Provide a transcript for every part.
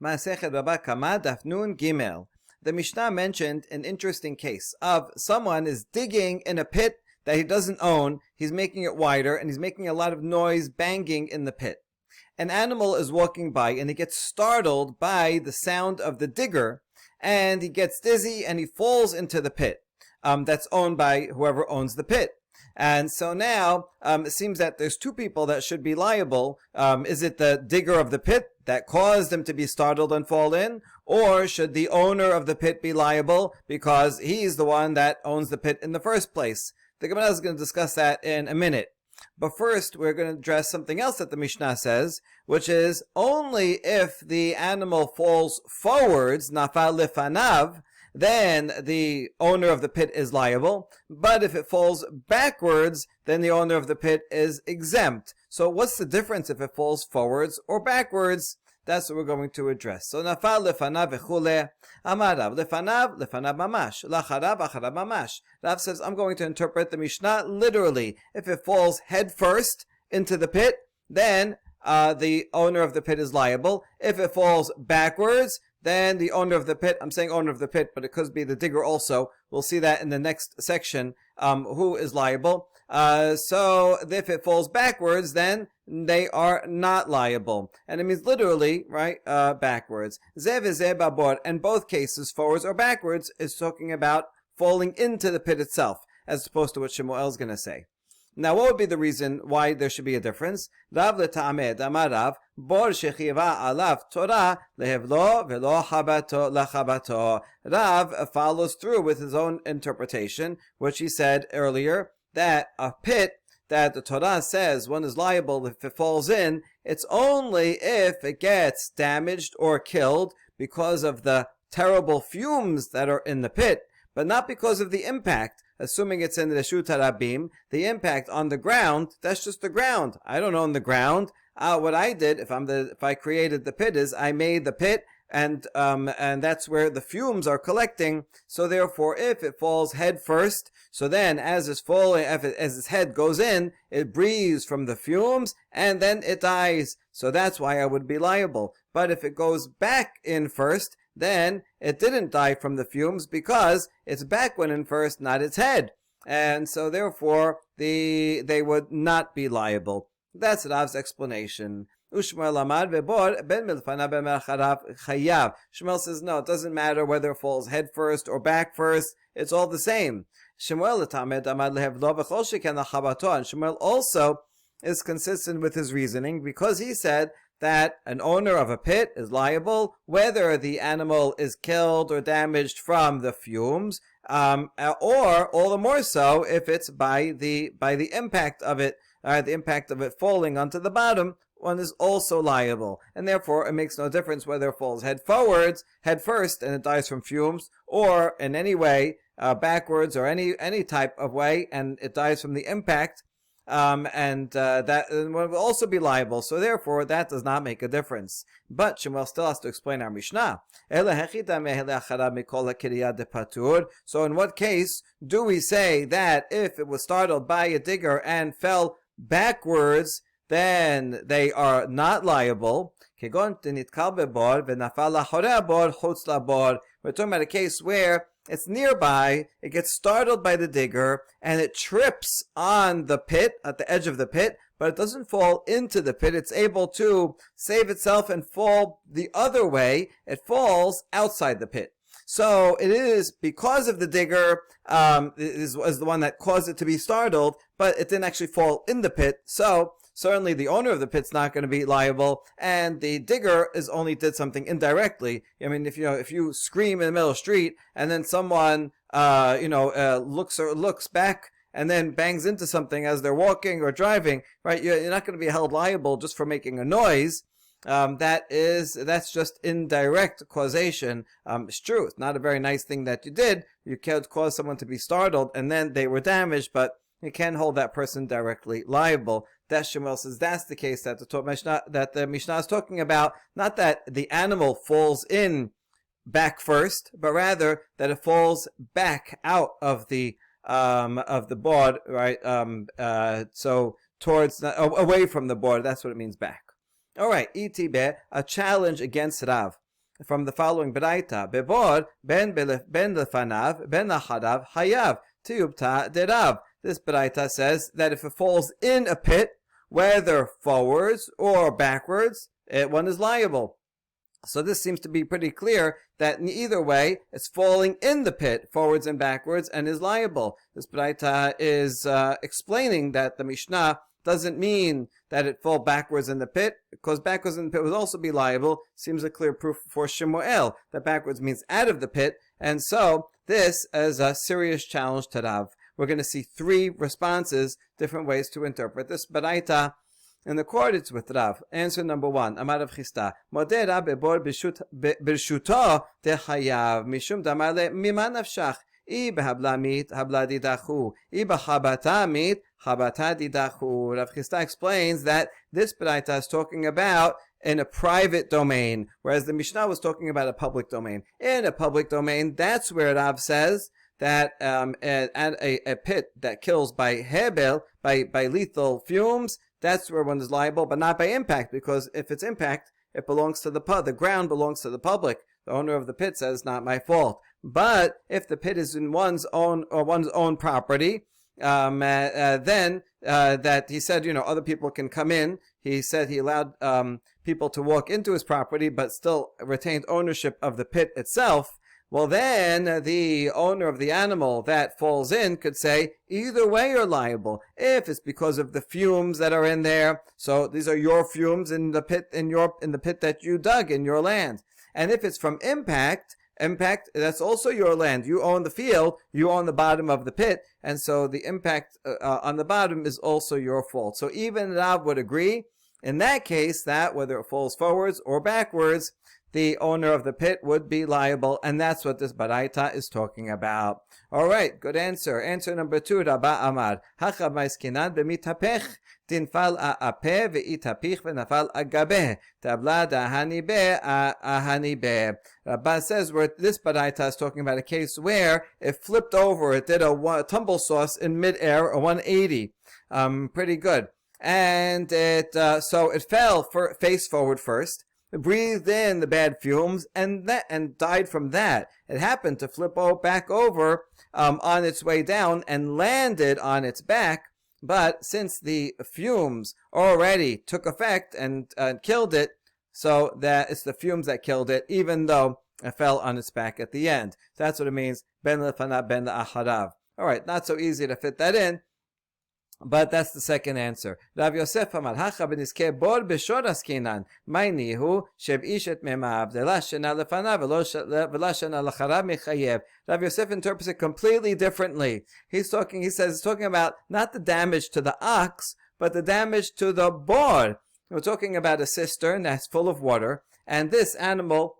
Masechet Baba Kama Daf Nun Gimel. The Mishnah mentioned an interesting case of someone is digging in a pit that he doesn't own. He's making it wider and he's making a lot of noise banging in the pit. An animal is walking by and he gets startled by the sound of the digger, and he gets dizzy and he falls into the pit that's owned by whoever owns the pit. And so now it seems that there's two people that should be liable. Is it the digger of the pit that caused him to be startled and fall in? Or should the owner of the pit be liable because he's the one that owns the pit in the first place? The Gemara is going to discuss that in a minute. But first, we're going to address something else that the Mishnah says, which is only if the animal falls forwards, nafal lefanav, then the owner of the pit is liable. But if it falls backwards, then the owner of the pit is exempt. So what's the difference if it falls forwards or backwards? That's what we're going to address. So nafal lefanav v'chule, amarav lefanav mamash, lacharav acharav mamash. Rav says, I'm going to interpret the Mishnah literally. If it falls head first into the pit, then the owner of the pit is liable. If it falls backwards, then the owner of the pit, I'm saying owner of the pit, but it could be the digger also. We'll see that in the next section, who is liable. So if it falls backwards, then they are not liable. And it means literally, right, backwards. Zeh v'zeh babor, and both cases, forwards or backwards, is talking about falling into the pit itself, as opposed to what Shemuel is going to say. Now, what would be the reason why there should be a difference? Rav le'ta'amed amarav bor shechiva alav Torah lehevlo velo habato lachabato. Rav follows through with his own interpretation, which he said earlier, that a pit that the Torah says one is liable if it falls in, it's only if it gets damaged or killed because of the terrible fumes that are in the pit, but not because of the impact. Assuming it's in the Reshut HaRabim, the impact on the ground, that's just the ground. I don't own the ground. What I did, if I created the pit, is I made the pit, and that's where the fumes are collecting. So therefore, if it falls head first, so then as it's falling, as its head goes in, it breathes from the fumes, and then it dies. So that's why I would be liable. But if it goes back in first, then it didn't die from the fumes because its back went in first, not its head. And so therefore, they would not be liable. That's Rav's explanation. Shmuel says, no, it doesn't matter whether it falls head first or back first. It's all the same. And Shmuel also is consistent with his reasoning because he said that an owner of a pit is liable whether the animal is killed or damaged from the fumes, or all the more so if it's by the impact of it, the impact of it falling onto the bottom. One is also liable, and therefore it makes no difference whether it falls head forwards, head first, and it dies from fumes, or in any way backwards or any type of way, and it dies from the impact. That will also be liable. So therefore, that does not make a difference. But Shemuel still has to explain our Mishnah. So in what case do we say that if it was startled by a digger and fell backwards, then they are not liable? We're talking about a case where it's nearby, it gets startled by the digger, and it trips on the pit, at the edge of the pit, but it doesn't fall into the pit. It's able to save itself and fall the other way. It falls outside the pit. So it is because of the digger was the one that caused it to be startled, but it didn't actually fall in the pit. So certainly the owner of the pit's not going to be liable, and the digger only did something indirectly. I mean, if you scream in the middle of the street and then someone looks back and then bangs into something as they're walking or driving, right? You're not going to be held liable just for making a noise. That's just indirect causation. It's true. It's not a very nice thing that you did. You can't cause someone to be startled and then they were damaged, but you can't hold that person directly liable. That Shemuel says that's the case that the Mishnah is talking about. Not that the animal falls in back first, but rather that it falls back out of the board, right? So towards away from the board. That's what it means back. All right, itibe, a challenge against Rav. from the following Beraita. Bebor ben lefanav ben acharav hayav tiyubta derav. This Beraita says that if it falls in a pit, whether forwards or backwards, one is liable. So this seems to be pretty clear that in either way, it's falling in the pit, forwards and backwards, and is liable. This Beraita is explaining that the Mishnah doesn't mean that it fall backwards in the pit, because backwards in the pit would also be liable. Seems a clear proof for Shemuel that backwards means out of the pit, and so this is a serious challenge to Rav. We're going to see three responses, different ways to interpret this Beraita in accordance with Rav. Answer number one, Amar Rav Chisda, Modeh Rav bebor birshuto techayav, mishum damale mima nafshach, I behabla mit, habla didachu, I behabata mit, habata didachu. Rav Chisda explains that this Beraita is talking about in a private domain, whereas the Mishnah was talking about a public domain. In a public domain, that's where Rav says that a pit that kills by hebel, by lethal fumes, that's where one is liable, but not by impact, because if it's impact, it belongs to the ground belongs to the public. The owner of the pit says, not my fault. But if the pit is in one's own property, then that he said, other people can come in. He said he allowed people to walk into his property, but still retained ownership of the pit itself. Well, then the owner of the animal that falls in could say, either way you're liable. If it's because of the fumes that are in there, so these are your fumes in the pit in the pit that you dug in your land. And if it's from impact, that's also your land. You own the field, you own the bottom of the pit, and so the impact on the bottom is also your fault. So even Rav would agree in that case that whether it falls forwards or backwards, the owner of the pit would be liable, and that's what this Beraita is talking about. All right, good answer. Answer number two, Rabba Amar. Hachav maiskinan b'mitapech, tinfal a'apeh ve'itapich v'nafal agabeh, tabla da'hanibeh a'hanibeh. Rabba says where this Beraita is talking about a case where it flipped over, it did a tumble sauce in midair, a 180. Pretty good. And so it fell face forward first. It breathed in the bad fumes and died from that. It happened to flip back over on its way down and landed on its back, but since the fumes already took effect and killed it, so that it's the fumes that killed it, even though it fell on its back at the end. So that's what it means, ben lefanav ben la'acharav. All right, not so easy to fit that in, but that's the second answer. Rav Yosef Amar Hacha b'niskei bor b'shor askinan. Ma'inihu sheb'ish et memav v'la shena lefanav v'la shena lacharav mechayev. Rav Yosef interprets it completely differently. He says it's talking about not the damage to the ox, but the damage to the bor. We're talking about a cistern that's full of water, and this animal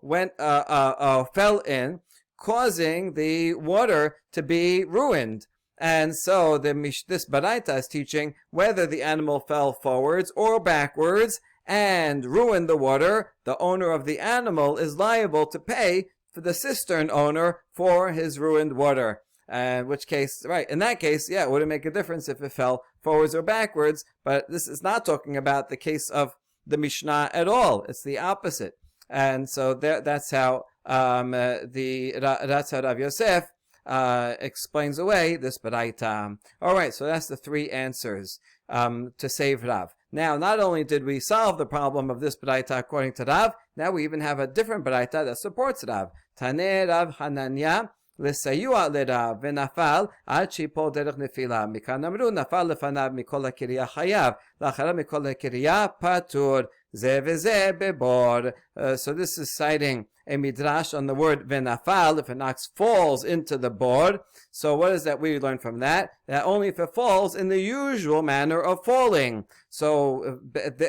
fell in, causing the water to be ruined. And so this Beraita is teaching whether the animal fell forwards or backwards and ruined the water, the owner of the animal is liable to pay for the cistern owner for his ruined water. In which case, right, in that case, yeah, it wouldn't make a difference if it fell forwards or backwards, but this is not talking about the case of the Mishnah at all. It's the opposite. And so that's how Rav Yosef explains away this Beraita. All right, so that's the three answers to save Rav. Now, not only did we solve the problem of this Beraita according to Rav, now we even have a different Beraita that supports Rav. Taneh Rav Hananya לסיוע לרב ונפל עד שיפול דרך נפילה. מכאן אמרו נפל לפניו מכל הקריה חייב, לאחריו מכל הקריה פטור. זה וזה בבור. So this is citing a midrash on the word venafal, if an ox falls into the bor. So what is that we learn from that? That only if it falls in the usual manner of falling. So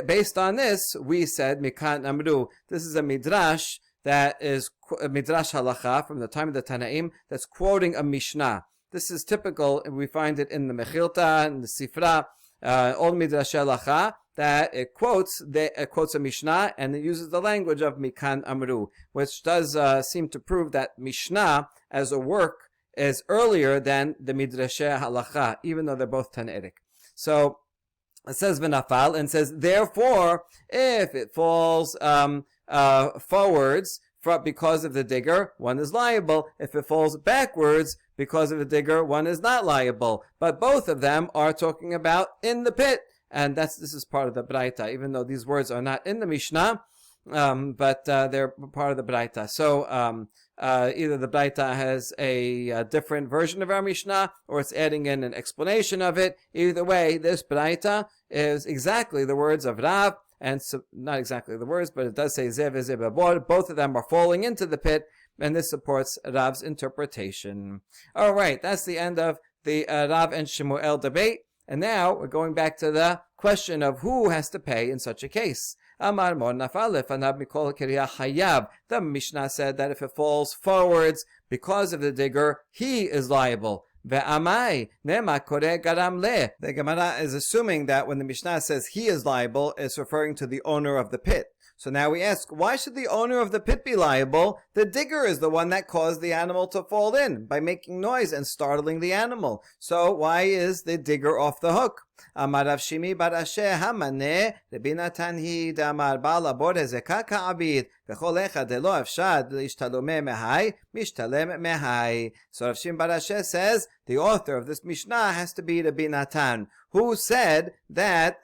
based on this, we said, Mikan Amru, this is a midrash that is a midrash halacha from the time of the Tanaim that's quoting a Mishnah. This is typical, and we find it in the Mechilta, in the Sifra, all midrash halacha, that it quotes a Mishnah and it uses the language of Mikan Amru, which does seem to prove that Mishnah as a work is earlier than the Midrasheh Halacha, even though they're both Tanaitic. So it says V'nafal and says, therefore, if it falls forwards because of the digger, one is liable. If it falls backwards because of the digger, one is not liable. But both of them are talking about in the pit. And this is part of the Braita, even though these words are not in the Mishnah, but they're part of the Braita. So either the Braita has a different version of our Mishnah, or it's adding in an explanation of it. Either way, this Braita is exactly the words of Rav, and so, not exactly the words, but it does say Zev Zebabor. Both of them are falling into the pit, and this supports Rav's interpretation. All right, that's the end of the Rav and Shemuel debate. And now we're going back to the question of who has to pay in such a case. Amar Mor Nafal Lefanav Mikol Kiriyah Hayav. The Mishnah said that if it falls forwards because of the digger, he is liable. Ve'amai nema koreh garam le. The Gemara is assuming that when the Mishnah says he is liable, it's referring to the owner of the pit. So now we ask, why should the owner of the pit be liable? The digger is the one that caused the animal to fall in by making noise and startling the animal. So why is the digger off the hook? Amar Rav Shimi bar Asher hamaneh Rabbi Natan hi damar bal abor hezekah ka'abid v'chol echad delo efshad l'ishtalomeh mehai mishtalem mehai. So Rav Shimi bar Asher says the author of this Mishnah has to be Rabbi Natan, who says that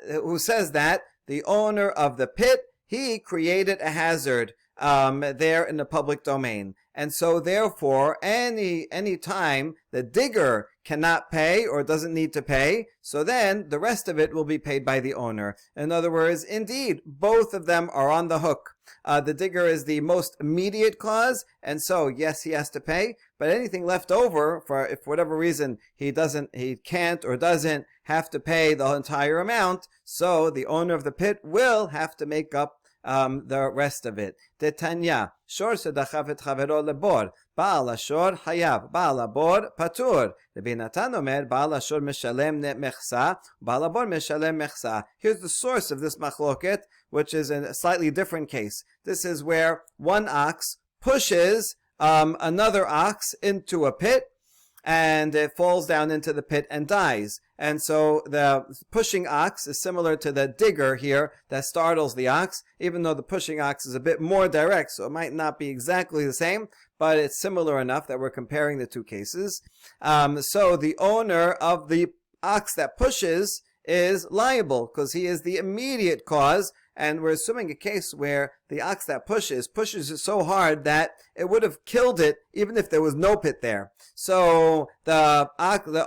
the owner of the pit, he created a hazard there in the public domain. And so therefore, any time the digger cannot pay or doesn't need to pay, so then the rest of it will be paid by the owner. In other words, indeed, both of them are on the hook. The digger is the most immediate cause, and so yes, he has to pay, but anything left over, if for whatever reason he can't or doesn't have to pay the entire amount, so the owner of the pit will have to make up the rest of it. Detanya, shor sedachav et chavero lebor, baal ashor hayav, baal abor patur. Rabbi Natan omer, baal ashor meshalem mechsa, baal abor meshalem mechsa. Here's the source of this machloket, which is in a slightly different case. This is where one ox pushes another ox into a pit, and it falls down into the pit and dies. And so the pushing ox is similar to the digger here that startles the ox, even though the pushing ox is a bit more direct, so it might not be exactly the same, but it's similar enough that we're comparing the two cases. So the owner of the ox that pushes is liable because he is the immediate cause, and we're assuming a case where the ox that pushes it so hard that it would have killed it even if there was no pit there. So the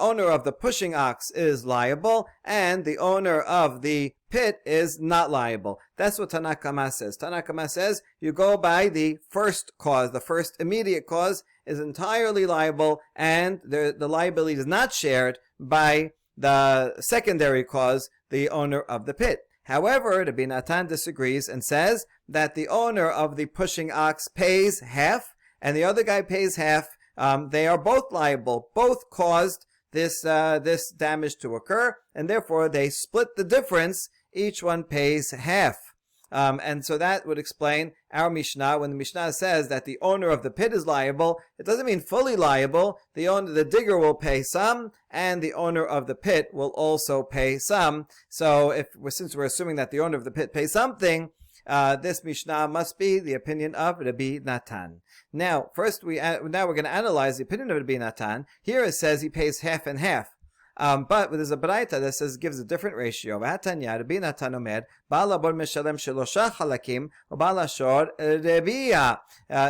owner of the pushing ox is liable, and the owner of the pit is not liable. That's what Tanakama says. Tanakama says you go by the first cause. The first immediate cause is entirely liable, and the liability is not shared by the secondary cause, the owner of the pit. However, Rabbi Natan disagrees and says that the owner of the pushing ox pays half, and the other guy pays half. They are both liable. Both caused this damage to occur, and therefore they split the difference. Each one pays half. And so that would explain our Mishnah. When the Mishnah says that the owner of the pit is liable, it doesn't mean fully liable. The digger will pay some, and the owner of the pit will also pay some. So since we're assuming that the owner of the pit pays something, this Mishnah must be the opinion of Rabbi Natan. Now, we're going to analyze the opinion of Rabbi Natan. Here it says he pays half and half. But there's a Braita that gives a different ratio. Rabbi Natan omer, Baal abor meshalem shelosha halakim, Baal ashor rebiya.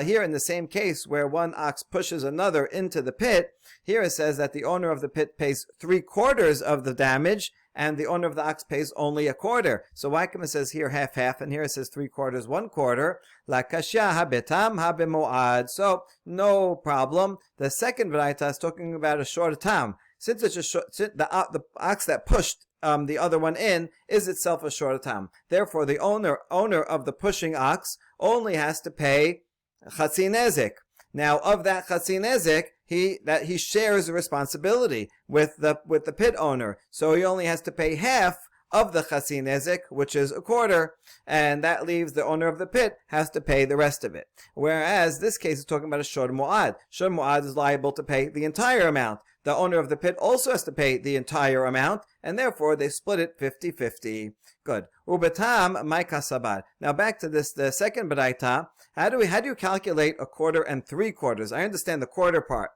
Here in the same case where one ox pushes another into the pit, here it says that the owner of the pit pays 3/4 of the damage, and the owner of the ox pays only 1/4. So why come it says here half, and here it says 3/4, 1/4? La kashya habetam habemoad. So no problem. The second Braita is talking about a short tam. Since it's the ox that pushed the other one in is itself a short tam. Therefore, the owner of the pushing ox only has to pay chatzi nezek. Now, of that chatzi nezek, he shares the responsibility with the pit owner. So he only has to pay half of the chatzi nezek, which is 1/4, and that leaves the owner of the pit has to pay the rest of it. Whereas this case is talking about a shor mu'ad. Shor mu'ad is liable to pay the entire amount. the owner of the pit also has to pay the entire amount, and therefore they split it 50-50. Good. Ubetam my kasabad. Now back to this, the second baraita. How do you calculate a quarter and 3/4? I understand the quarter part,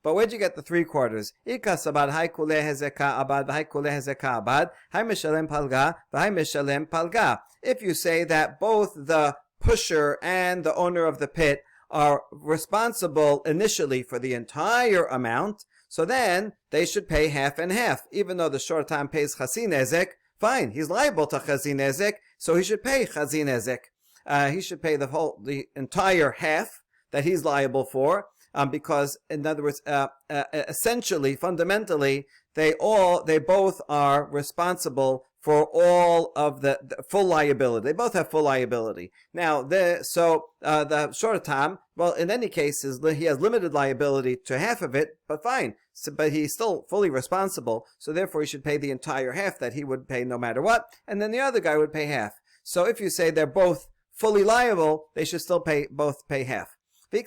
but where'd you get the 3/4? Ikasabad hay kuleh hezeka abad, hay kuleh hezeka abad, hay mishalem palga, hay mishalem palga. If you say that both the pusher and the owner of the pit are responsible initially for the entire amount, so then they should pay half and half. Even though the shortam pays chazin ezek, fine, he's liable to chazin ezek, so he should pay chazin ezek. He should pay the entire half that he's liable for, because in other words, essentially, fundamentally, they both are responsible for all of the full liability. They both have full liability. Now, the shortam, well, in any case, he has limited liability to half of it, but fine. So, but he's still fully responsible, so therefore he should pay the entire half that he would pay no matter what, and then the other guy would pay half. So if you say they're both fully liable, they should still both pay half. And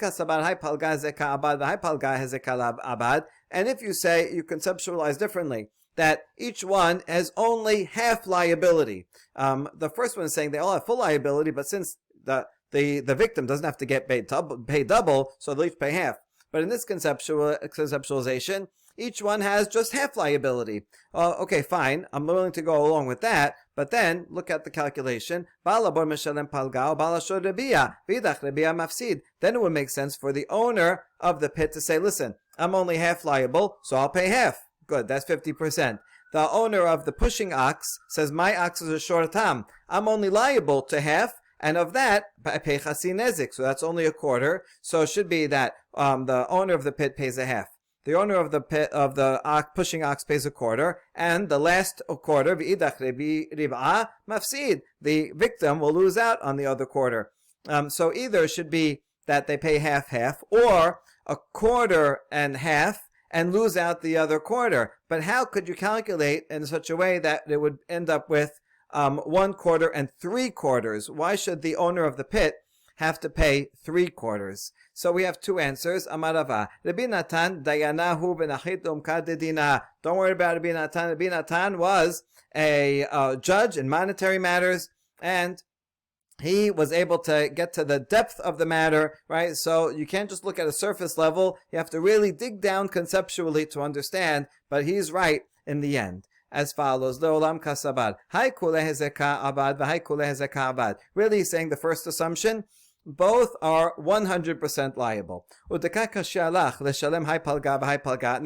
if you say, you conceptualize differently, that each one has only half liability. The first one is saying they all have full liability, but since the victim doesn't have to get paid double, so they'll each pay half. But in this conceptualization, each one has just half liability. Okay, fine, I'm willing to go along with that, but then look at the calculation. Then it would make sense for the owner of the pit to say, listen, I'm only half liable, so I'll pay half. Good, that's 50%. The owner of the pushing ox says, my ox is a shortam. I'm only liable to half, and of that, I pay chazin ezek, so that's only 1/4. So it should be that the owner of the pit pays a half. The owner of the pit of the pushing ox pays 1/4, and the last 1/4, v'idach rib'a mafsid, the victim will lose out on the other 1/4. So either it should be that they pay half, or 1/4 and half, and lose out the other 1/4. But how could you calculate in such a way that it would end up with 1/4 and 3/4? Why should the owner of the pit have to pay 3/4? So we have two answers. Amarava. Rabbi Natan dayanahu benachit umkadedina. Don't worry about Rabbi Natan. Rabbi Natan was a judge in monetary matters, and he was able to get to the depth of the matter, right? So you can't just look at a surface level. You have to really dig down conceptually to understand, but he's right in the end. As follows, Leolam kasabad. Hay kuleh hezeka abad, v'hay kuleh hezeka abad. Really he's saying the first assumption, both are 100% liable. Now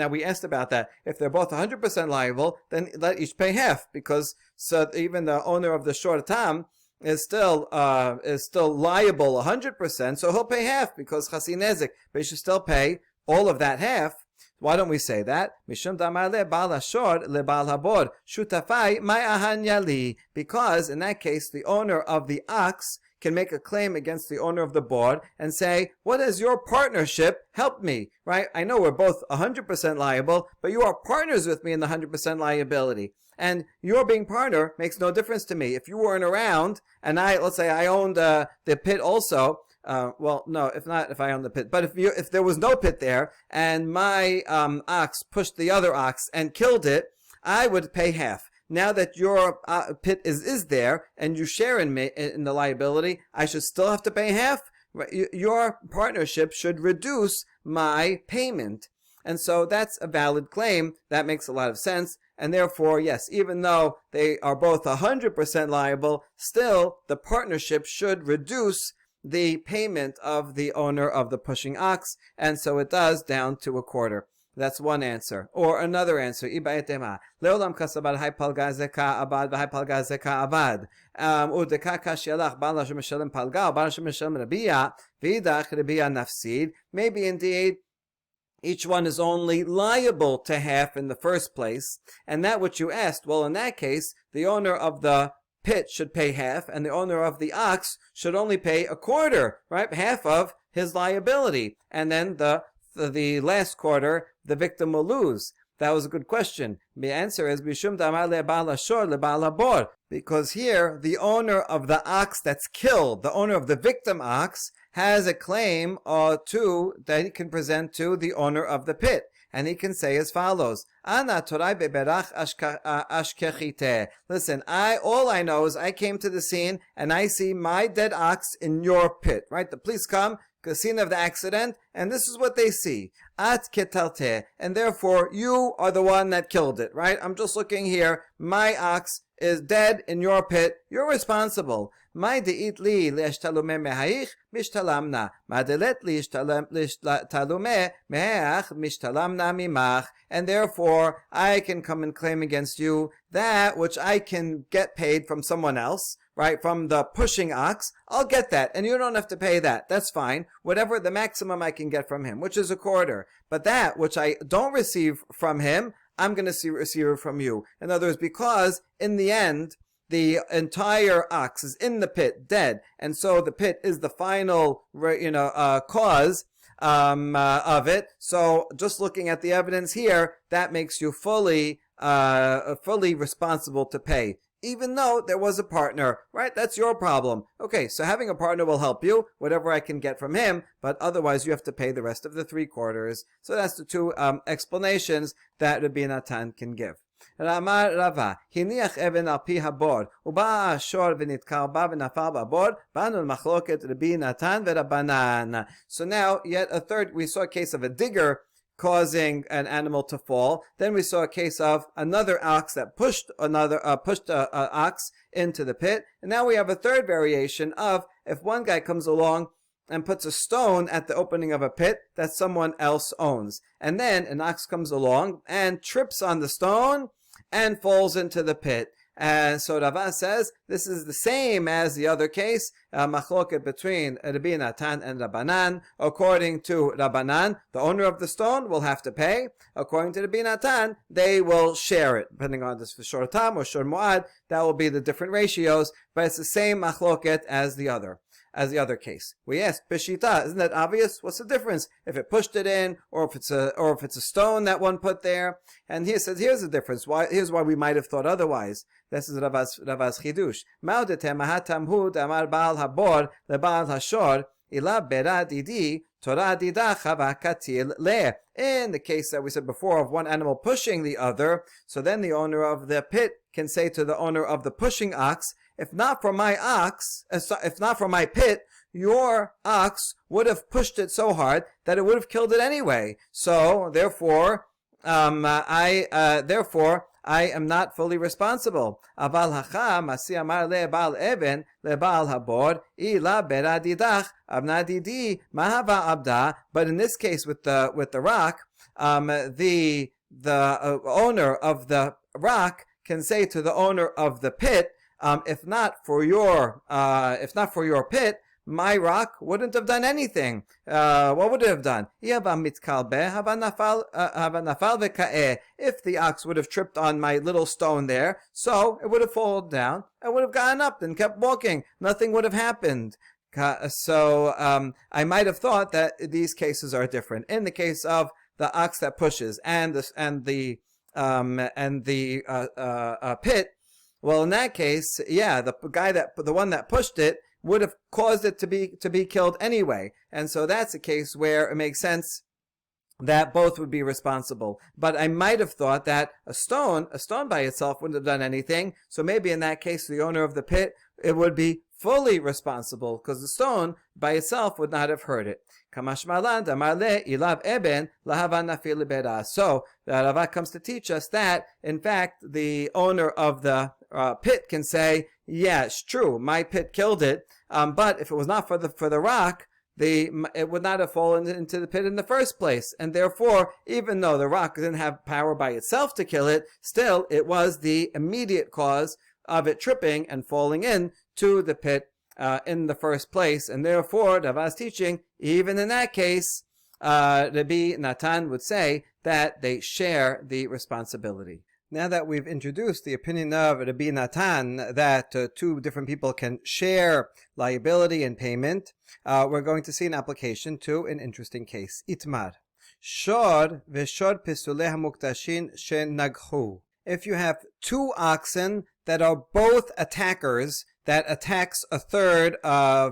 we asked about that. If they're both 100% liable, then let each pay half, because so even the owner of the shortam is still liable 100%, so he'll pay half because chazin ezek, but he should still pay all of that half. Why don't we say that? Because in that case, the owner of the ox can make a claim against the owner of the board and say, what has your partnership helped me? Right? I know we're both 100% liable, but you are partners with me in the 100% liability. And your being partner makes no difference to me. If you weren't around, and let's say I owned the pit also, well, no, if I own the pit, but if there was no pit there, and my ox pushed the other ox and killed it, I would pay half. Now that your pit is there, and you share in the liability, I should still have to pay half. Your partnership should reduce my payment. And so that's a valid claim. That makes a lot of sense. And therefore, yes, even though they are both 100% liable, still the partnership should reduce the payment of the owner of the pushing ox, and so it does down to 1/4. That's one answer. Or another answer, Ibaetema. Leolam kasabad hay palga zeka abad v'hay palga zeka abad. Udeka kashialach bala shemishalem palga, bala shemishalem rabia, v'idach rabia nafsid. Maybe indeed each one is only liable to half in the first place, and that which you asked, well, in that case, the owner of the pit should pay half, and the owner of the ox should only pay 1/4, right? Half of his liability. And then the last 1/4, the victim will lose. That was a good question. The answer is, because here, the owner of the ox that's killed, the owner of the victim ox, has a claim that he can present to the owner of the pit. And he can say as follows, Ana Torai beberach ashkechite. Listen, all I know is I came to the scene and I see my dead ox in your pit, right? The police come, the scene of the accident, and this is what they see. At ketalte, and therefore you are the one that killed it, right? I'm just looking here. My ox is dead in your pit. You're responsible. My deit li leishtalume mehaich mishtalamna. Madelet leishtalume mehaich mishtalamna mimach. And therefore, I can come and claim against you that which I can get paid from someone else, right? From the pushing ox. I'll get that, and you don't have to pay that. That's fine. Whatever the maximum I can get from him, which is a quarter. But that which I don't receive from him, I'm going to receive it from you. In other words, because in the end, the entire ox is in the pit, dead, and so the pit is the final, cause of it. So just looking at the evidence here, that makes you fully responsible to pay, even though there was a partner, right? That's your problem. Okay, so having a partner will help you, whatever I can get from him, but otherwise you have to pay the rest of the 3/4. So that's the two explanations that Rabbi Natan can give. Ramar Rava, hiniach even al pi habor, uba shor v'nitkar ba v'nafal babor, banu machloket Rabbi Natan v'Rabbanan. So now, yet a third, we saw a case of a digger causing an animal to fall. Then we saw a case of another ox that pushed an ox into the pit. And now we have a third variation of if one guy comes along and puts a stone at the opening of a pit that someone else owns. And then an ox comes along and trips on the stone and falls into the pit. And so Rava says this is the same as the other case, machloket between Rabbi Natan and Rabbanan. According to Rabbanan, the owner of the stone will have to pay. According to Rabbi Natan, they will share it. Depending on this for shor tam or shor muad, that will be the different ratios, but it's the same machloket as the other case. We asked, Beshita, isn't that obvious? What's the difference? If it pushed it in, or if it's a stone that one put there? And he says, here's the difference. Here's why we might have thought otherwise. This is Rav's Chidush. Maudete mahatamhud amar baal habor lebaal hashor ila bera didi Torah dida chava katil le. In the case that we said before of one animal pushing the other, so then the owner of the pit can say to the owner of the pushing ox, if not for my pit, your ox would have pushed it so hard that it would have killed it anyway. So therefore, I am not fully responsible. Aval hacha masi amar le bal even le bal habor ila beradidach abnadidi mahava abda. But in this case, with the rock, the owner of the rock can say to the owner of the pit, if not for your pit, my rock wouldn't have done anything. What would it have done? If the ox would have tripped on my little stone there, so it would have fallen down, I would have gotten up and kept walking. Nothing would have happened. So I might have thought that these cases are different. In the case of the ox that pushes and the pit, well, in that case, yeah, the one that pushed it would have caused it to be killed anyway. And so that's a case where it makes sense that both would be responsible. But I might have thought that a stone by itself wouldn't have done anything. So maybe in that case, the owner of the pit, it would be fully responsible because the stone by itself would not have hurt it. So the Rava comes to teach us that, in fact, the owner of the pit can say, yeah, it's true, my pit killed it, but if it was not for the rock, it would not have fallen into the pit in the first place. And therefore, even though the rock didn't have power by itself to kill it, still it was the immediate cause of it tripping and falling in to the pit in the first place. And therefore, Rava's teaching, even in that case, Rabbi Natan would say that they share the responsibility. Now that we've introduced the opinion of Rabbi Natan that two different people can share liability and payment, we're going to see an application to an interesting case. Itmar. Shor v'shor pisulei hamuktashin shenaghu. If you have two oxen that are both attackers, that attacks a third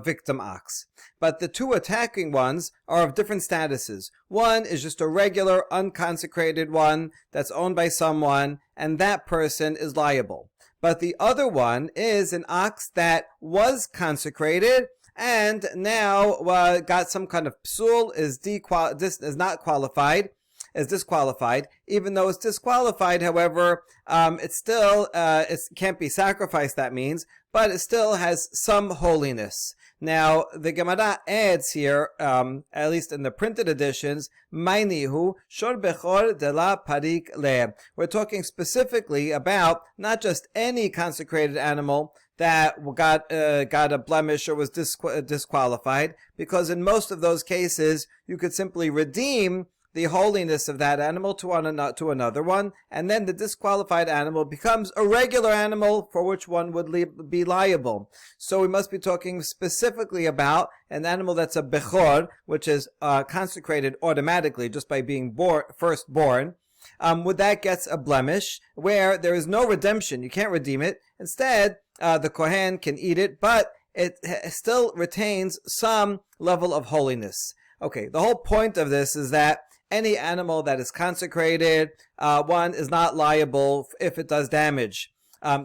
victim ox. But the two attacking ones are of different statuses. One is just a regular unconsecrated one that's owned by someone, and that person is liable. But the other one is an ox that was consecrated and now got some kind of psul, is not qualified, is disqualified. Even though it's disqualified, however, it can't be sacrificed, that means, but it still has some holiness. Now, the Gemara adds here, at least in the printed editions, Mainihu shor bechor de la parik le. We're talking specifically about not just any consecrated animal that got a blemish or was disqualified, because in most of those cases, you could simply redeem the holiness of that animal to another one, and then the disqualified animal becomes a regular animal for which one would be liable. So we must be talking specifically about an animal that's a bechor, which is consecrated automatically just by being first born. When that gets a blemish, where there is no redemption, you can't redeem it. Instead, the Kohen can eat it, but it still retains some level of holiness. Okay, the whole point of this is that any animal that is consecrated, one is not liable if it does damage.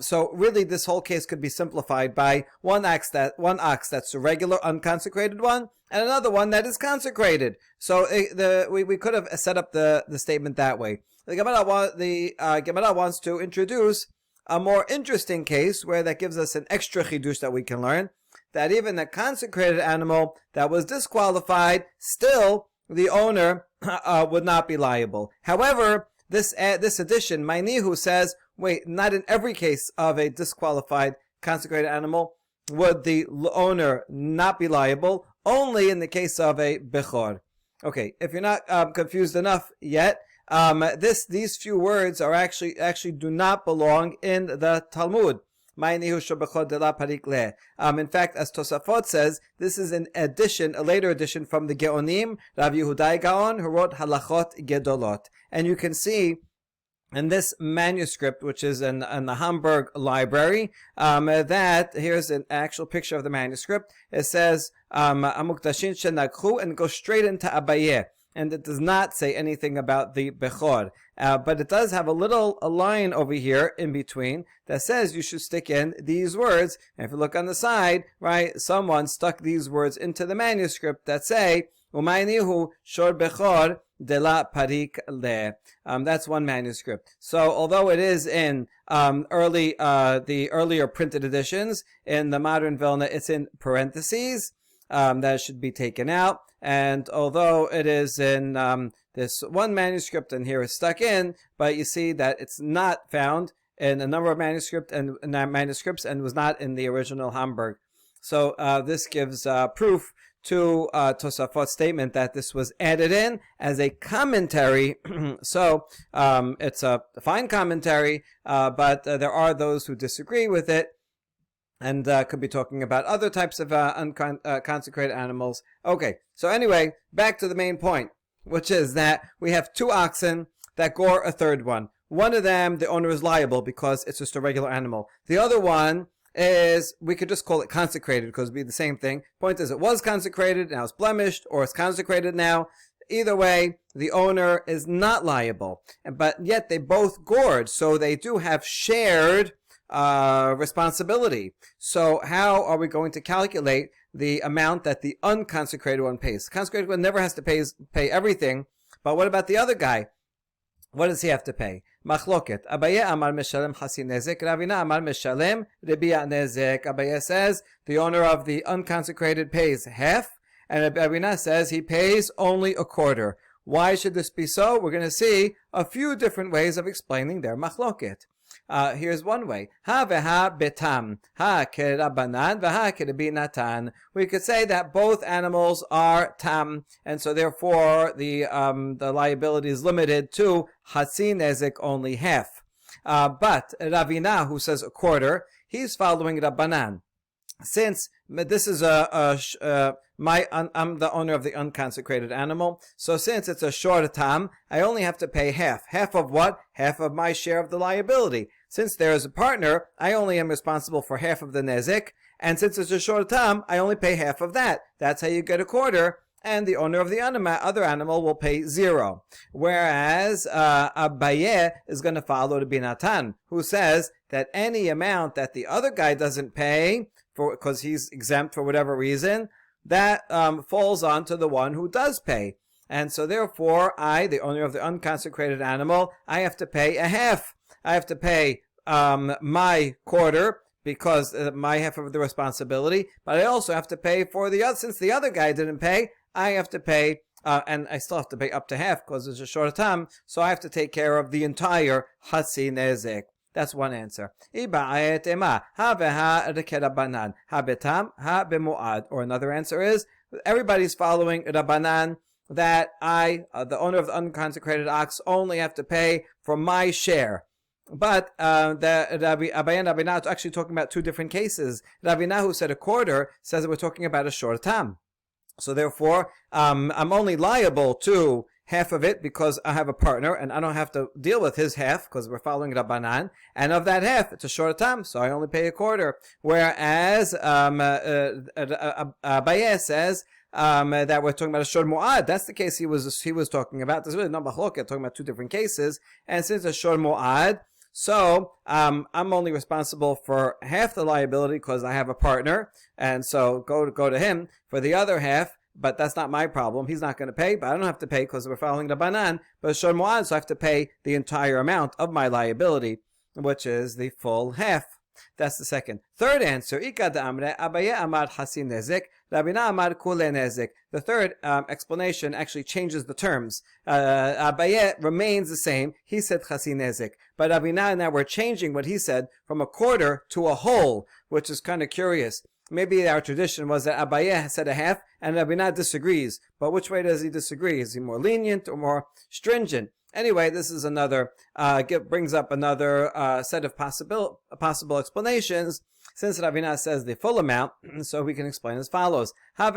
So really, this whole case could be simplified by one ox that's a regular unconsecrated one, and another one that is consecrated. So we could have set up the statement that way. The Gemara wants to introduce a more interesting case where that gives us an extra chidush that we can learn, that even a consecrated animal that was disqualified, still the owner would not be liable. However, this addition, Mainihu, says, wait, not in every case of a disqualified consecrated animal would the owner not be liable, only in the case of a bechor. Okay, if you're not confused enough yet, these few words are actually do not belong in the Talmud. In fact, as Tosafot says, this is a later addition from the Geonim, Rav Yehudai Gaon, who wrote Halachot Gedolot. And you can see in this manuscript, which is in the Hamburg Library, that here's an actual picture of the manuscript. It says, Amuktashin Shenakhu, and goes straight into Abaye. And it does not say anything about the Bechor. But it does have a line over here in between that says you should stick in these words. And if you look on the side, right, someone stuck these words into the manuscript that say, Umaynihu shor Bechor de la parik le. That's one manuscript. So although it is in the earlier printed editions, in the modern Vilna, it's in parentheses. That should be taken out. And although it is in this one manuscript and here it's stuck in, but you see that it's not found in a number of manuscripts and was not in the original Hamburg. So this gives proof to Tosafot's statement that this was added in as a commentary. So it's a fine commentary, but there are those who disagree with it, and could be talking about other types of consecrated animals. Okay, so anyway, back to the main point, which is that we have two oxen that gore a third one. One of them, the owner is liable because it's just a regular animal. The other one is, we could just call it consecrated because it'd be the same thing. Point is, it was consecrated, now it's blemished, or it's consecrated now. Either way, the owner is not liable. But yet they both gored, so they do have shared responsibility. So how are we going to calculate the amount that the unconsecrated one pays? The consecrated one never has to pay everything, but what about the other guy? What does he have to pay? Machloket. Abaye amar meshalem chasi nezek, Ravina amar meshalem ribia nezek. Abaye says the owner of the unconsecrated pays half, and Ravina says he pays only a quarter. Why should this be so? We're going to see a few different ways of explaining their machloket. Here's one way. Ha veha betam. Ha kerabanan veha kerabinatan. We could say that both animals are tam, and so therefore the liability is limited to hatzi nezek, only half. But Ravina, who says a quarter, he's following Rabbanan. Since this is I'm the owner of the unconsecrated animal, so since it's a short tam, I only have to pay half. Half of what? Half of my share of the liability. Since there is a partner, I only am responsible for half of the nezek, And since it's a short tam, I only pay half of that. That's how you get a quarter. And the owner of the other animal will pay 0. Whereas Abaye is going to follow the Binatan, who says that any amount that the other guy doesn't pay, because he's exempt for whatever reason, that falls on to the one who does pay. And so therefore, I, the owner of the unconsecrated animal, I have to pay a half. I have to pay my quarter, because my half of the responsibility, but I also have to pay for the other, since the other guy didn't pay, I have to pay, and I still have to pay up to half because it's a short time, so I have to take care of the entire Hatsi Nezek. That's one answer. Or another answer is, everybody's following Rabbanan, that I, the owner of the unconsecrated ox, only have to pay for my share. But the Abaye and Rabbi are actually talking about two different cases. Rabbi who said a quarter says that we're talking about a short tam. So therefore, I'm only liable to half of it because I have a partner and I don't have to deal with his half because we're following Rabbanan. And of that half, it's a short time, so I only pay a quarter. Whereas Abaye says that we're talking about a shor mu'ad. That's the case he was talking about. There's really no machloket, talking about two different cases. And since it's shor mu'ad, so I'm only responsible for half the liability because I have a partner, and so go to him for the other half. But that's not my problem. He's not going to pay, but I don't have to pay because we're following the banan. But shor mu'ad, so I have to pay the entire amount of my liability, which is the full half. That's the second. Third answer, Abaye amar hasi nezek, Rabina amar kule nezek. The third explanation actually changes the terms. Abaye remains the same. He said hasi nezek. But Rabina, now we're changing what he said from a quarter to a whole, which is kind of curious. Maybe our tradition was that Abaye said a half, and Rabina disagrees. But which way does he disagree? Is he more lenient or more stringent? Anyway, this is another, brings up another set of possible explanations. Since Ravina says the full amount, so we can explain as follows. That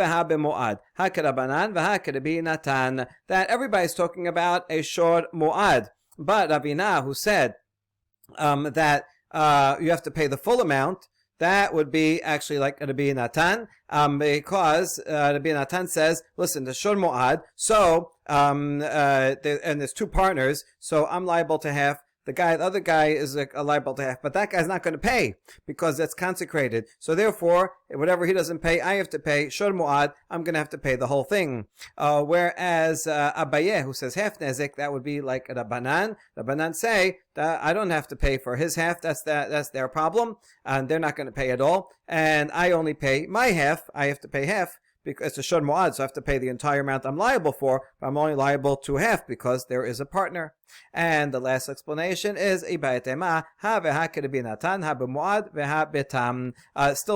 everybody's talking about a shor mu'ad. But Ravina, who said that you have to pay the full amount, that would be actually like Rabbi Natan, because Rabbi Natan says, listen, the shor mu'ad, so, and there's two partners, so I'm liable to half. The other guy is liable to half, but that guy's not going to pay because it's consecrated. So therefore, whatever he doesn't pay, I have to pay. Shor mu'ad, I'm going to have to pay the whole thing. Whereas Abaye, who says half nezek, that would be like Rabbanan. Rabbanan say that I don't have to pay for his half. That's their problem, and they're not going to pay at all. And I only pay my half. I have to pay half. Because it's a shor mu'ad, so I have to pay the entire amount I'm liable for, but I'm only liable to half because there is a partner. And the last explanation is still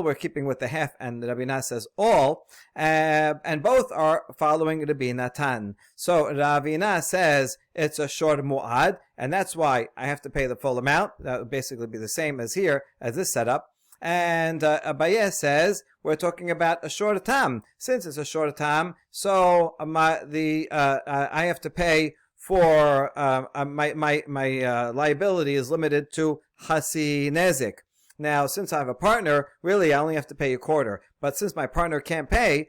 we're keeping with the half, and Rabbi Natan says all, and both are following Rabbi Natan. So Rabbi Natan says it's a shor mu'ad, and that's why I have to pay the full amount. That would basically be the same as here, as this setup. And Abaye says we're talking about a short tam. Since it's a short tam, so I have to pay for my liability is limited to hasi nezik. Now, since I have a partner, really I only have to pay a quarter. But since my partner can't pay,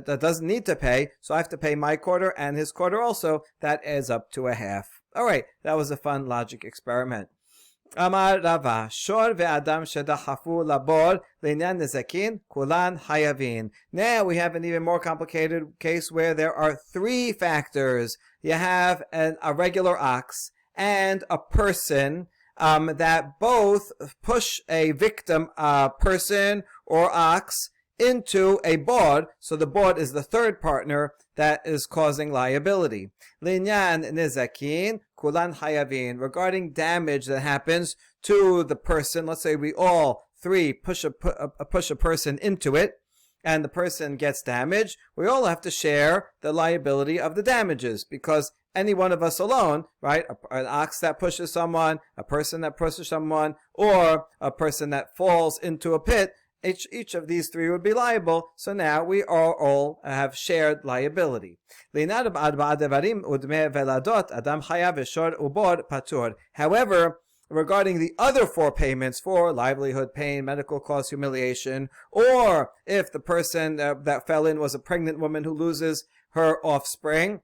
doesn't need to pay, so I have to pay my quarter and his quarter also. That adds up to a half. All right, that was a fun logic experiment. Amar Rava, shor ve'adam shedahafu labor le'inyan nezakin kulan hayavin. Now we have an even more complicated case where there are three factors. You have a regular ox and a person that both push a victim, person or ox, into a board, so the board is the third partner that is causing liability. Linyan nezakin kulan hayavin. Regarding damage that happens to the person, let's say we all three push a person into it, and the person gets damaged, we all have to share the liability of the damages, because any one of us alone, right, an ox that pushes someone, a person that pushes someone, or a person that falls into a pit, each of these three would be liable, so now we all have shared liability. However, regarding the other 4 payments for livelihood, pain, medical costs, humiliation, or if the person that fell in was a pregnant woman who loses her offspring.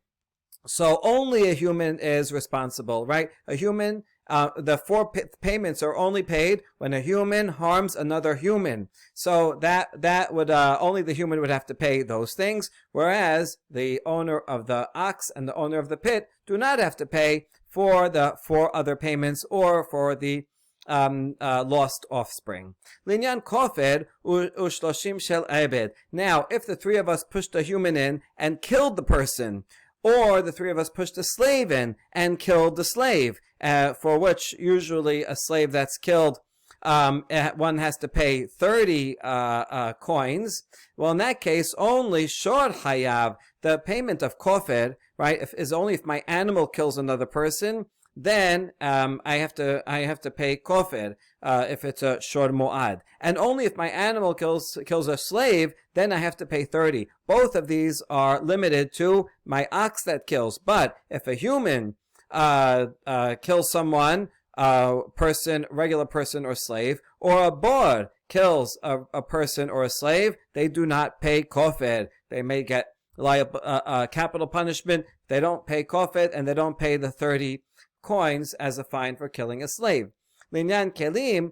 So only a human is responsible, right? A human, the 4 payments are only paid when a human harms another human. So that would, only the human would have to pay those things, whereas the owner of the ox and the owner of the pit do not have to pay for the 4 other payments or for the lost offspring. Linyan kofed ushloshim shel ebed. Now, if the 3 of us pushed a human in and killed the person, or the 3 of us pushed a slave in and killed the slave, for which usually a slave that's killed, one has to pay 30 coins. Well, in that case, only shor hayav, the payment of kofed, right, is only if my animal kills another person. Then I have to pay kofed if it's a shor mo'ad, and only if my animal kills a slave, then I have to pay 30. Both of these are limited to my ox that kills. But if a human kills someone, regular person or slave, or a bor kills a person or a slave, they do not pay kofed. They may get capital punishment. They don't pay kofed, and they don't pay the 30 coins as a fine for killing a slave. Linyan kelim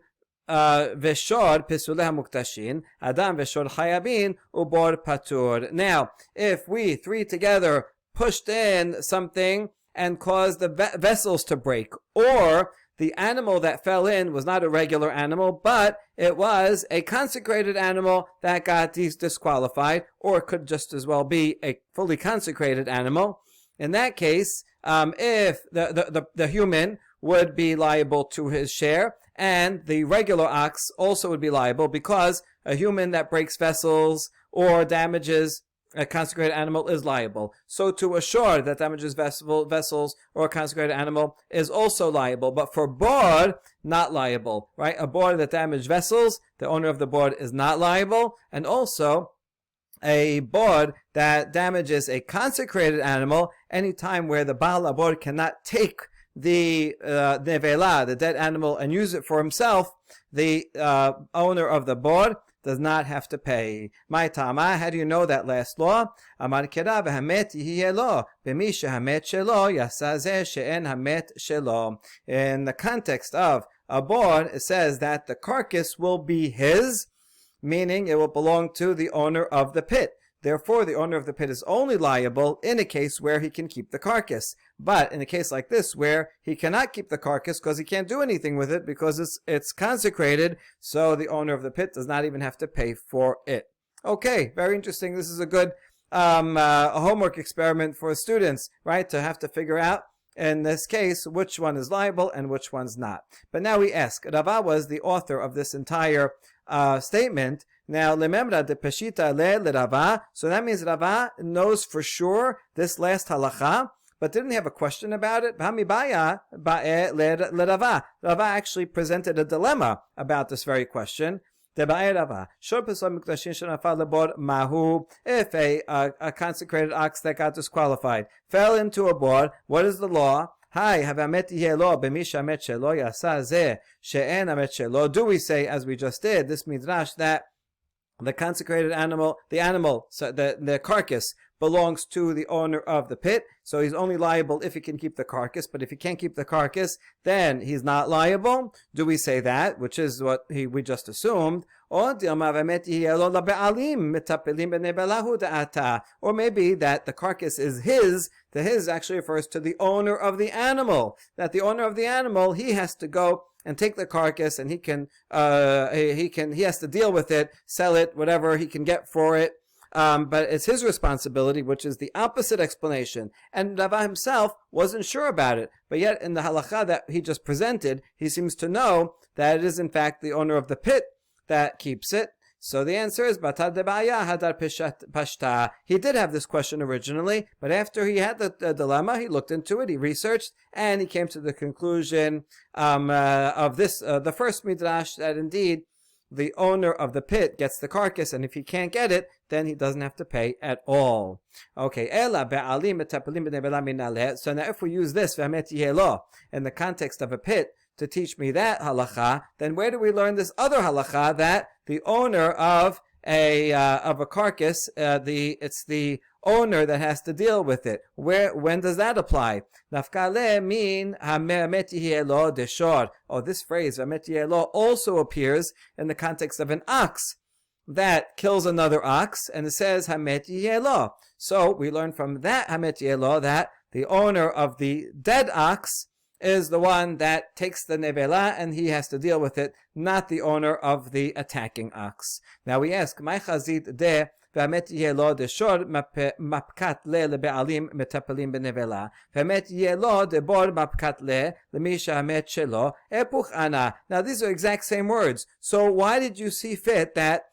veshor pisulah muktashin adam veshor hayabin ubor patur. Now, if we 3 together pushed in something and caused the vessels to break, or the animal that fell in was not a regular animal, but it was a consecrated animal that got disqualified, or it could just as well be a fully consecrated animal. In that case, if the human would be liable to his share, and the regular ox also would be liable, because a human that breaks vessels or damages a consecrated animal is liable. So to a shor that damages vessels or a consecrated animal is also liable. But for bor, not liable, right? A bor that damaged vessels, the owner of the bor is not liable. And also a bor that damages a consecrated animal, any time where the baal abor cannot take the nevela, the dead animal, and use it for himself, the owner of the bor does not have to pay. My tama, how do you know that last law? Amar kera v'hamet yihiyelo, b'mi shehamet shelo, yasazeh she'en hamet shelo. In the context of a bor, it says that the carcass will be his, meaning it will belong to the owner of the pit. Therefore, the owner of the pit is only liable in a case where he can keep the carcass. But in a case like this, where he cannot keep the carcass because he can't do anything with it because it's consecrated, so the owner of the pit does not even have to pay for it. Okay, very interesting. This is a good a homework experiment for students, right? To have to figure out, in this case, which one is liable and which one's not. But now we ask, Rava was the author of this entire statement. Now, lememra de peshita le Rava. So that means Rava knows for sure this last halacha, but didn't have a question about it. Rava actually presented a dilemma about this very question. If a consecrated ox that got disqualified fell into a bor, what is the law? Do we say, as we just did, this midrash, that the consecrated animal, so the carcass belongs to the owner of the pit, so he's only liable if he can keep the carcass, but if he can't keep the carcass, then he's not liable? Do we say that, which is what we just assumed? Or maybe that the carcass is his. The his actually refers to the owner of the animal. That the owner of the animal, he has to go and take the carcass, and he has to deal with it, sell it, whatever he can get for it. But it's his responsibility, which is the opposite explanation. And Rava himself wasn't sure about it. But yet in the halacha that he just presented, he seems to know that it is in fact the owner of the pit that keeps it. So the answer is Batar debaya hadar pashta. He did have this question originally, but after he had the dilemma, he looked into it, he researched, and he came to the conclusion of this, the first midrash, that indeed the owner of the pit gets the carcass, and if he can't get it, then he doesn't have to pay at all. Okay, so now if we use this in the context of a pit, to teach me that halacha, then where do we learn this other halacha that the owner of a carcass, it's the owner that has to deal with it? When does that apply? Nafkale mean hamet yehelo deshor. Oh, this phrase hamet yehelo also appears in the context of an ox that kills another ox, and it says hamet yehelo. So we learn from that hamet yehelo that the owner of the dead ox is the one that takes the nevela and he has to deal with it, not the owner of the attacking ox. Now we ask, my chazit de והמת יהיה לו דשור מפקת לבעלים מטפלים בנבלה, והמת יהיה לו דבור מפקת למי שהמת שלו, הפוך אנא. Now these are exact same words. So why did you see fit that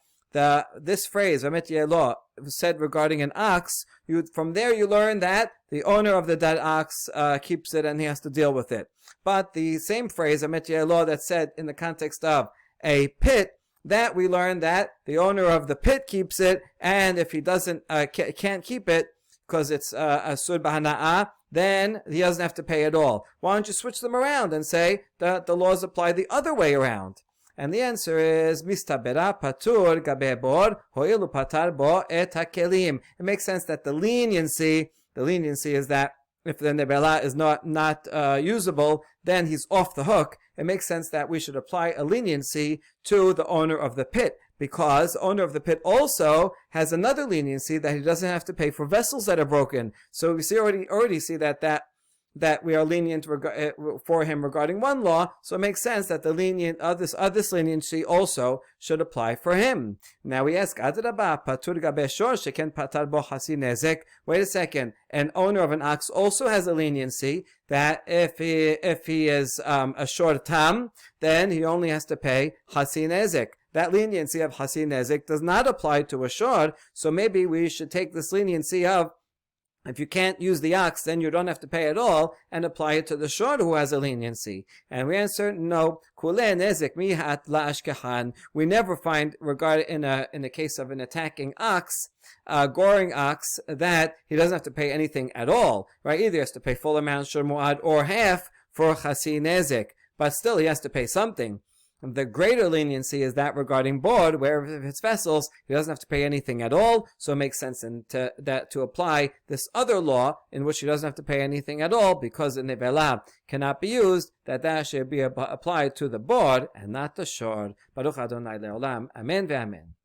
this phrase, והמת יהיה לו, said regarding an ox? From there you learn that the owner of the dead ox keeps it and he has to deal with it. But the same phrase, והמת יהיה לו, that's said in the context of a pit, that we learn that the owner of the pit keeps it, and if he can't keep it because it's asur b'hana'ah, then he doesn't have to pay at all. Why don't you switch them around and say that the laws apply the other way around? And the answer is mistabera patur gabe bor ho'ilu patar bo et hakelim. It makes sense that the leniency is that if the nebela is not usable, then he's off the hook. It makes sense that we should apply a leniency to the owner of the pit, because the owner of the pit also has another leniency that he doesn't have to pay for vessels that are broken. So we already see that we are lenient for him regarding one law. So it makes sense that this leniency also should apply for him. Now we ask, wait a second, an owner of an ox also has a leniency that if he is a short tam, then he only has to pay hasi nezek. That leniency of hasi nezek does not apply to a shor. So maybe we should take this leniency of, if you can't use the ox, then you don't have to pay at all, and apply it to the shor who has a leniency. And we answer, no. We never find, in the case of an attacking ox, goring ox, that he doesn't have to pay anything at all, right? Either he has to pay full amount shor mu'ad or half for chasi nezek, but still he has to pay something. The greater leniency is that regarding board, where if it's vessels, he doesn't have to pay anything at all. So it makes sense to apply this other law in which he doesn't have to pay anything at all, because the nevela cannot be used, that should be applied to the board and not the shor. Baruch Adonai le'olam. Amen ve'amen.